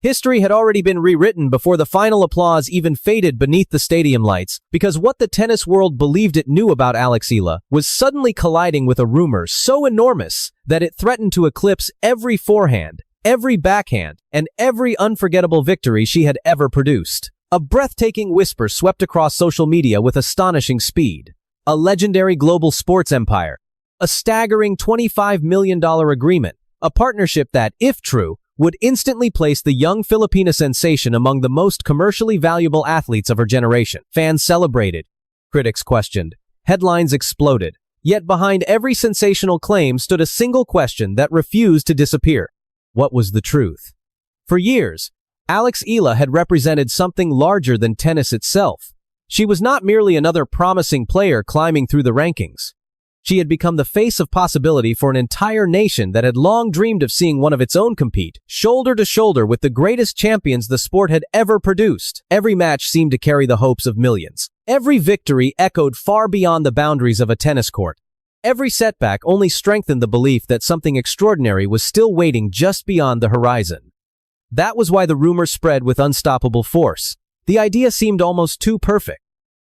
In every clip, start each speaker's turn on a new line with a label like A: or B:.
A: History had already been rewritten before the final applause even faded beneath the stadium lights, because what the tennis world believed it knew about Alex Eala was suddenly colliding with a rumor so enormous that it threatened to eclipse every forehand, every backhand, and every unforgettable victory she had ever produced. A breathtaking whisper swept across social media with astonishing speed. A legendary global sports empire. A staggering $25 million agreement. A partnership that, if true, would instantly place the young Filipina sensation among the most commercially valuable athletes of her generation. Fans celebrated. Critics questioned. Headlines exploded. Yet behind every sensational claim stood a single question that refused to disappear. What was the truth? For years, Alex Eala had represented something larger than tennis itself. She was not merely another promising player climbing through the rankings. She had become the face of possibility for an entire nation that had long dreamed of seeing one of its own compete, shoulder to shoulder with the greatest champions the sport had ever produced. Every match seemed to carry the hopes of millions. Every victory echoed far beyond the boundaries of a tennis court. Every setback only strengthened the belief that something extraordinary was still waiting just beyond the horizon. That was why the rumor spread with unstoppable force. The idea seemed almost too perfect.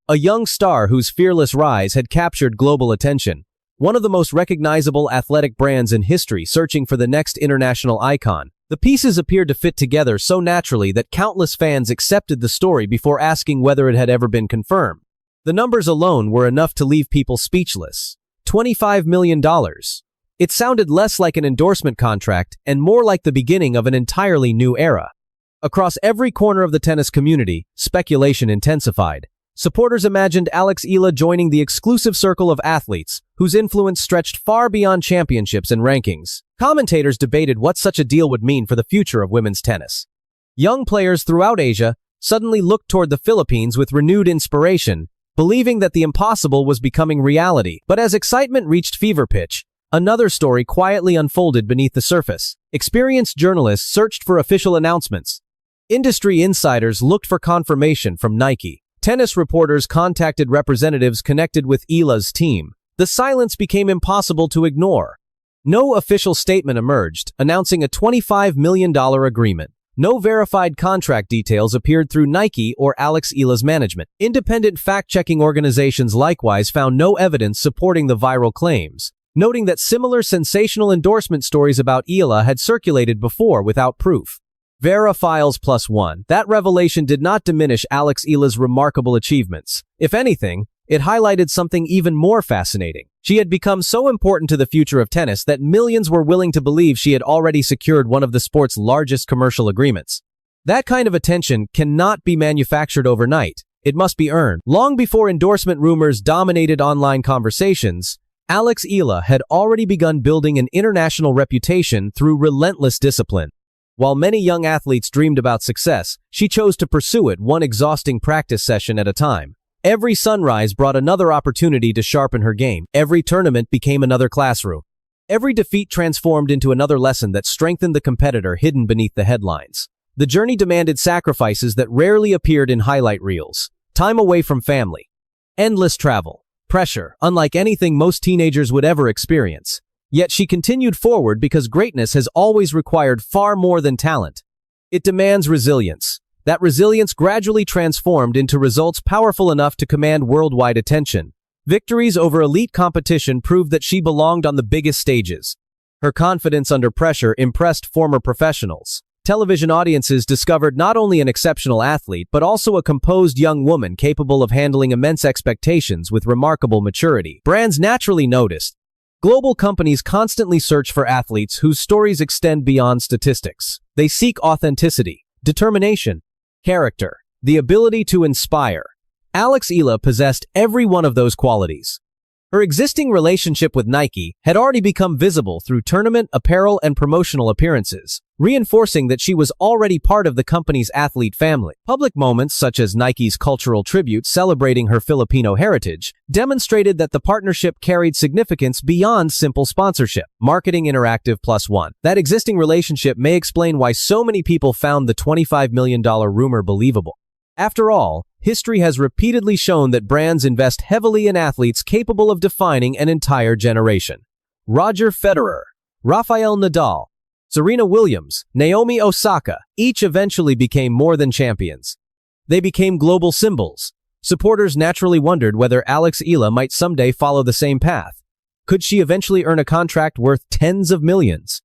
A: A young star whose fearless rise had captured global attention. One of the most recognizable athletic brands in history searching for the next international icon. The pieces appeared to fit together so naturally that countless fans accepted the story before asking whether it had ever been confirmed. The numbers alone were enough to leave people speechless. $25 million. It sounded less like an endorsement contract and more like the beginning of an entirely new era. Across every corner of the tennis community, speculation intensified. Supporters imagined Alex Eala joining the exclusive circle of athletes, whose influence stretched far beyond championships and rankings. Commentators debated what such a deal would mean for the future of women's tennis. Young players throughout Asia suddenly looked toward the Philippines with renewed inspiration, believing that the impossible was becoming reality. But as excitement reached fever pitch, another story quietly unfolded beneath the surface. Experienced journalists searched for official announcements. Industry insiders looked for confirmation from Nike. Tennis reporters contacted representatives connected with Eala's team. The silence became impossible to ignore. No official statement emerged, announcing a $25 million agreement. No verified contract details appeared through Nike or Alex Eala's management. Independent fact-checking organizations likewise found no evidence supporting the viral claims, noting that similar sensational endorsement stories about Eala had circulated before without proof. Verifiles +1. That revelation did not diminish Alex Eala's remarkable achievements. If anything, it highlighted something even more fascinating. She had become so important to the future of tennis that millions were willing to believe she had already secured one of the sport's largest commercial agreements. That kind of attention cannot be manufactured overnight. It must be earned. Long before endorsement rumors dominated online conversations, Alex Eala had already begun building an international reputation through relentless discipline. While many young athletes dreamed about success, she chose to pursue it one exhausting practice session at a time. Every sunrise brought another opportunity to sharpen her game. Every tournament became another classroom. Every defeat transformed into another lesson that strengthened the competitor hidden beneath the headlines. The journey demanded sacrifices that rarely appeared in highlight reels. Time away from family. Endless travel. Pressure, unlike anything most teenagers would ever experience. Yet she continued forward because greatness has always required far more than talent. It demands resilience. That resilience gradually transformed into results powerful enough to command worldwide attention. Victories over elite competition proved that she belonged on the biggest stages. Her confidence under pressure impressed former professionals. Television audiences discovered not only an exceptional athlete but also a composed young woman capable of handling immense expectations with remarkable maturity. Brands naturally noticed. Global companies constantly search for athletes whose stories extend beyond statistics. They seek authenticity, determination, character, the ability to inspire. Alex Eala possessed every one of those qualities. Her existing relationship with Nike had already become visible through tournament, apparel, and promotional appearances, reinforcing that she was already part of the company's athlete family. Public moments such as Nike's cultural tribute celebrating her Filipino heritage demonstrated that the partnership carried significance beyond simple sponsorship. Marketing interactive +1. That existing relationship may explain why so many people found the $25 million rumor believable. After all, history has repeatedly shown that brands invest heavily in athletes capable of defining an entire generation. Roger Federer, Rafael Nadal, Serena Williams, Naomi Osaka, each eventually became more than champions. They became global symbols. Supporters naturally wondered whether Alex Eala might someday follow the same path. Could she eventually earn a contract worth tens of millions?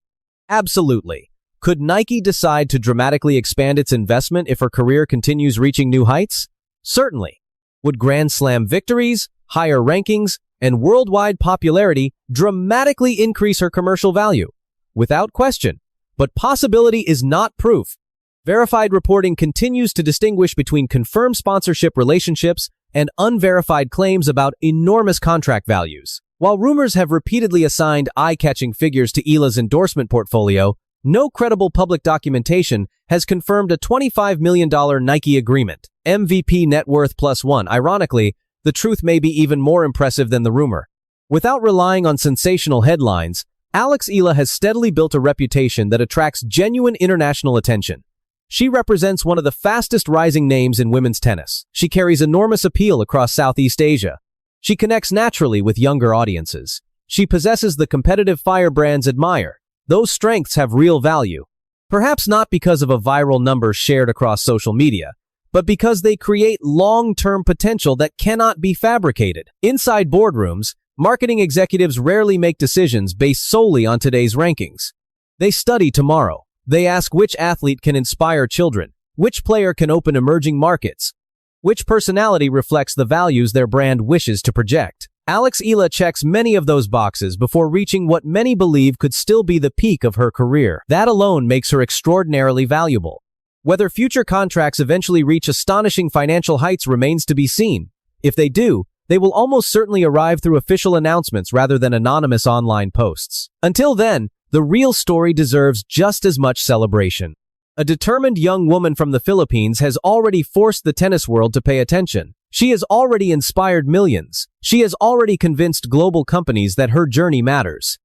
A: Absolutely. Could Nike decide to dramatically expand its investment if her career continues reaching new heights? Certainly. Would Grand Slam victories, higher rankings, and worldwide popularity dramatically increase her commercial value? Without question. But possibility is not proof. Verified reporting continues to distinguish between confirmed sponsorship relationships and unverified claims about enormous contract values. While rumors have repeatedly assigned eye-catching figures to Eala's endorsement portfolio, no credible public documentation has confirmed a $25 million Nike agreement. MVP net worth +1. Ironically, the truth may be even more impressive than the rumor. Without relying on sensational headlines, Alex Eala has steadily built a reputation that attracts genuine international attention. She represents one of the fastest rising names in women's tennis. She carries enormous appeal across Southeast Asia. She connects naturally with younger audiences. She possesses the competitive fire brands admire. Those strengths have real value. Perhaps not because of a viral number shared across social media, but because they create long-term potential that cannot be fabricated. Inside boardrooms, marketing executives rarely make decisions based solely on today's rankings. They study tomorrow. They ask which athlete can inspire children, which player can open emerging markets, which personality reflects the values their brand wishes to project. Alex Eala checks many of those boxes before reaching what many believe could still be the peak of her career. That alone makes her extraordinarily valuable. Whether future contracts eventually reach astonishing financial heights remains to be seen. If they do, they will almost certainly arrive through official announcements rather than anonymous online posts. Until then, the real story deserves just as much celebration. A determined young woman from the Philippines has already forced the tennis world to pay attention. She has already inspired millions. She has already convinced global companies that her journey matters.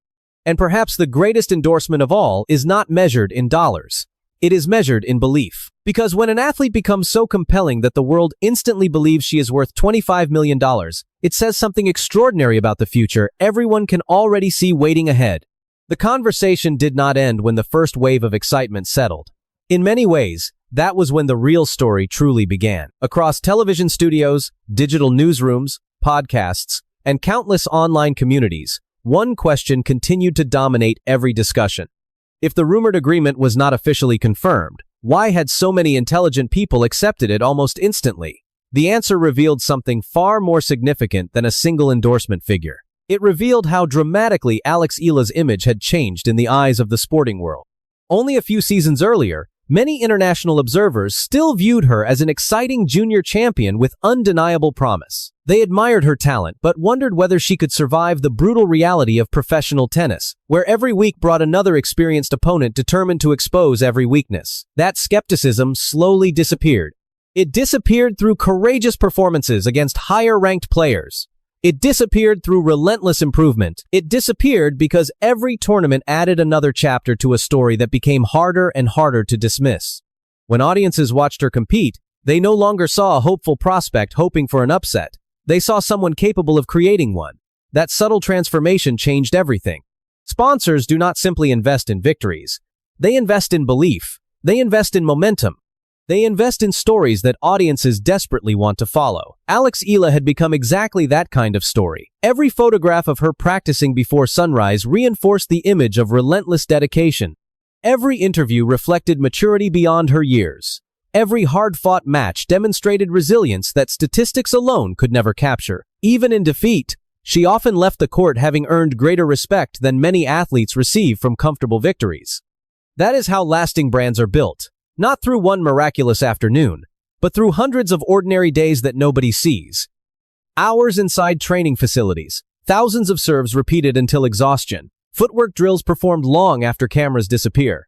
A: And perhaps the greatest endorsement of all is not measured in dollars. It is measured in belief. Because when an athlete becomes so compelling that the world instantly believes she is worth $25 million, it says something extraordinary about the future everyone can already see waiting ahead. The conversation did not end when the first wave of excitement settled. In many ways, that was when the real story truly began. Across television studios, digital newsrooms, podcasts, and countless online communities, one question continued to dominate every discussion. If the rumored agreement was not officially confirmed, why had so many intelligent people accepted it almost instantly? The answer revealed something far more significant than a single endorsement figure. It revealed how dramatically Alex Eala's image had changed in the eyes of the sporting world. Only a few seasons earlier, many international observers still viewed her as an exciting junior champion with undeniable promise. They admired her talent but wondered whether she could survive the brutal reality of professional tennis, where every week brought another experienced opponent determined to expose every weakness. That skepticism slowly disappeared. It disappeared through courageous performances against higher-ranked players. It disappeared through relentless improvement. It disappeared because every tournament added another chapter to a story that became harder and harder to dismiss. When audiences watched her compete, they no longer saw a hopeful prospect hoping for an upset. They saw someone capable of creating one. That subtle transformation changed everything. Sponsors do not simply invest in victories. They invest in belief. They invest in momentum. They invest in stories that audiences desperately want to follow. Alex Eala had become exactly that kind of story. Every photograph of her practicing before sunrise reinforced the image of relentless dedication. Every interview reflected maturity beyond her years. Every hard-fought match demonstrated resilience that statistics alone could never capture. Even in defeat, she often left the court having earned greater respect than many athletes receive from comfortable victories. That is how lasting brands are built. Not through one miraculous afternoon, but through hundreds of ordinary days that nobody sees. Hours inside training facilities, thousands of serves repeated until exhaustion, footwork drills performed long after cameras disappear,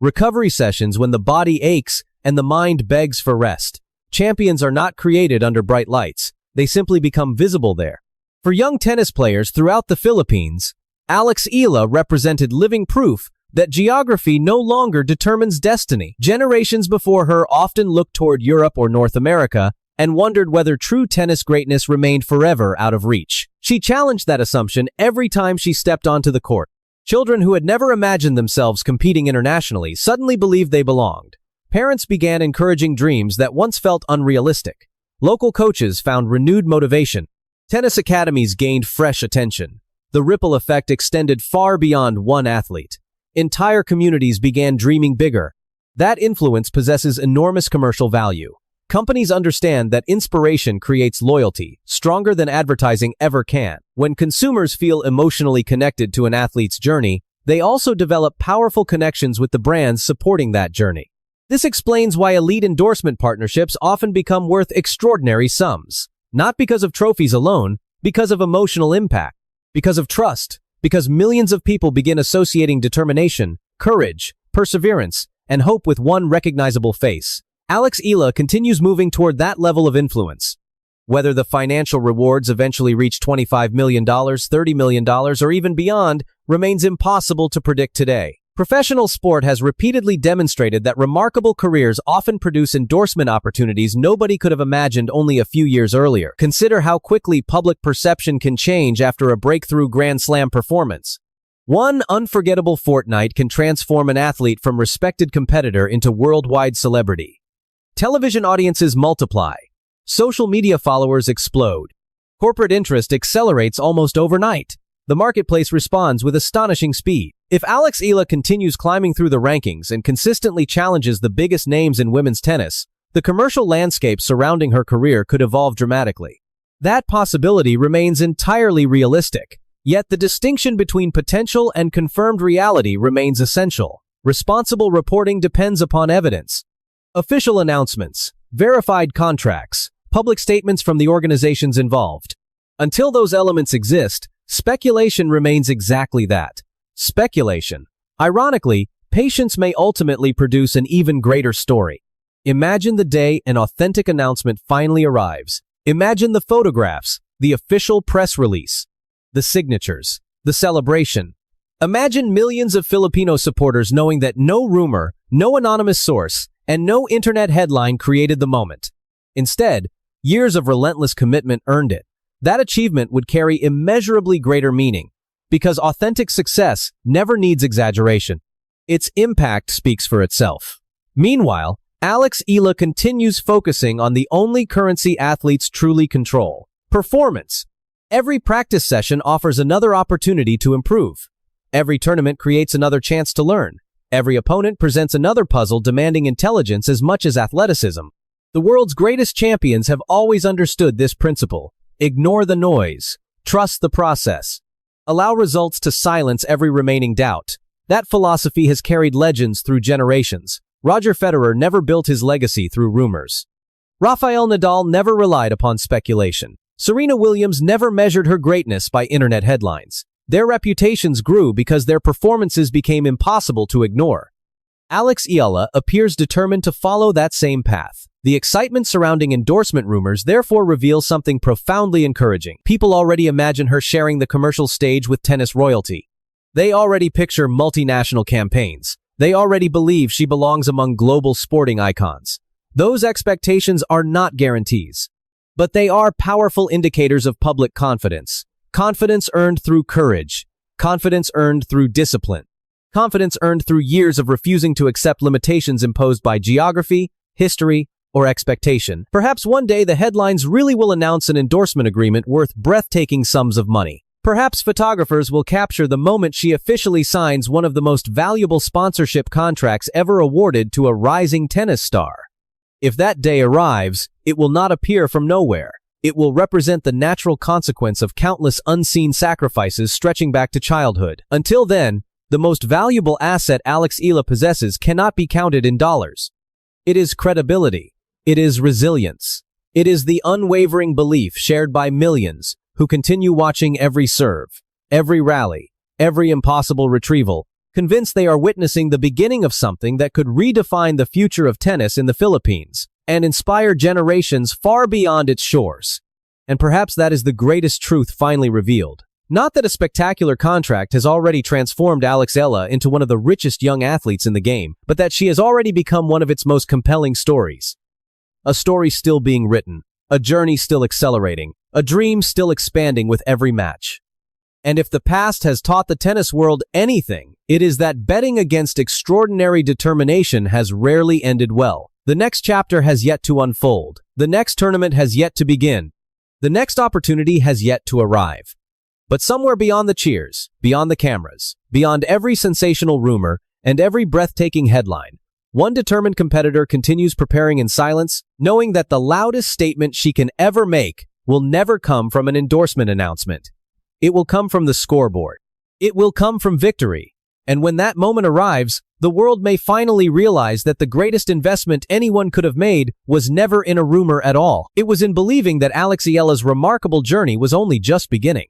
A: recovery sessions when the body aches and the mind begs for rest. Champions are not created under bright lights, they simply become visible there. For young tennis players throughout the Philippines, Alex Eala represented living proof that geography no longer determines destiny. Generations before her often looked toward Europe or North America and wondered whether true tennis greatness remained forever out of reach. She challenged that assumption every time she stepped onto the court. Children who had never imagined themselves competing internationally suddenly believed they belonged. Parents began encouraging dreams that once felt unrealistic. Local coaches found renewed motivation. Tennis academies gained fresh attention. The ripple effect extended far beyond one athlete. Entire communities began dreaming bigger. That influence possesses enormous commercial value. Companies understand that inspiration creates loyalty, stronger than advertising ever can. When consumers feel emotionally connected to an athlete's journey, they also develop powerful connections with the brands supporting that journey. This explains why elite endorsement partnerships often become worth extraordinary sums. Not because of trophies alone, because of emotional impact, because of trust, because millions of people begin associating determination, courage, perseverance, and hope with one recognizable face. Alex Eala continues moving toward that level of influence. Whether the financial rewards eventually reach $25 million, $30 million, or even beyond, remains impossible to predict today. Professional sport has repeatedly demonstrated that remarkable careers often produce endorsement opportunities nobody could have imagined only a few years earlier. Consider how quickly public perception can change after a breakthrough Grand Slam performance. One unforgettable fortnight can transform an athlete from respected competitor into worldwide celebrity. Television audiences multiply. Social media followers explode. Corporate interest accelerates almost overnight. The marketplace responds with astonishing speed. If Alex Eala continues climbing through the rankings and consistently challenges the biggest names in women's tennis, the commercial landscape surrounding her career could evolve dramatically. That possibility remains entirely realistic. Yet the distinction between potential and confirmed reality remains essential. Responsible reporting depends upon evidence. Official announcements, verified contracts, public statements from the organizations involved. Until those elements exist, speculation remains exactly that. Speculation. Ironically, patience may ultimately produce an even greater story. Imagine the day an authentic announcement finally arrives. Imagine the photographs, the official press release, the signatures, the celebration. Imagine millions of Filipino supporters knowing that no rumor, no anonymous source, and no internet headline created the moment. Instead, years of relentless commitment earned it. That achievement would carry immeasurably greater meaning, because authentic success never needs exaggeration. Its impact speaks for itself. Meanwhile, Alex Eala continues focusing on the only currency athletes truly control: performance. Every practice session offers another opportunity to improve. Every tournament creates another chance to learn. Every opponent presents another puzzle demanding intelligence as much as athleticism. The world's greatest champions have always understood this principle. Ignore the noise. Trust the process. Allow results to silence every remaining doubt. That philosophy has carried legends through generations. Roger Federer never built his legacy through rumors. Rafael Nadal never relied upon speculation. Serena Williams never measured her greatness by internet headlines. Their reputations grew because their performances became impossible to ignore. Alex Eala appears determined to follow that same path. The excitement surrounding endorsement rumors therefore reveals something profoundly encouraging. People already imagine her sharing the commercial stage with tennis royalty. They already picture multinational campaigns. They already believe she belongs among global sporting icons. Those expectations are not guarantees, but they are powerful indicators of public confidence. Confidence earned through courage. Confidence earned through discipline. Confidence earned through years of refusing to accept limitations imposed by geography, history, or expectation. Perhaps one day the headlines really will announce an endorsement agreement worth breathtaking sums of money. Perhaps photographers will capture the moment she officially signs one of the most valuable sponsorship contracts ever awarded to a rising tennis star. If that day arrives, it will not appear from nowhere. It will represent the natural consequence of countless unseen sacrifices stretching back to childhood. Until then, the most valuable asset Alex Eala possesses cannot be counted in dollars. It is credibility. It is resilience. It is the unwavering belief shared by millions who continue watching every serve, every rally, every impossible retrieval, convinced they are witnessing the beginning of something that could redefine the future of tennis in the Philippines and inspire generations far beyond its shores. And perhaps that is the greatest truth finally revealed. Not that a spectacular contract has already transformed Alex Eala into one of the richest young athletes in the game, but that she has already become one of its most compelling stories. A story still being written, a journey still accelerating, a dream still expanding with every match. And if the past has taught the tennis world anything, it is that betting against extraordinary determination has rarely ended well. The next chapter has yet to unfold. The next tournament has yet to begin. The next opportunity has yet to arrive. But somewhere beyond the cheers, beyond the cameras, beyond every sensational rumor, and every breathtaking headline, one determined competitor continues preparing in silence, knowing that the loudest statement she can ever make will never come from an endorsement announcement. It will come from the scoreboard. It will come from victory. And when that moment arrives, the world may finally realize that the greatest investment anyone could have made was never in a rumor at all. It was in believing that Alex Eala's remarkable journey was only just beginning.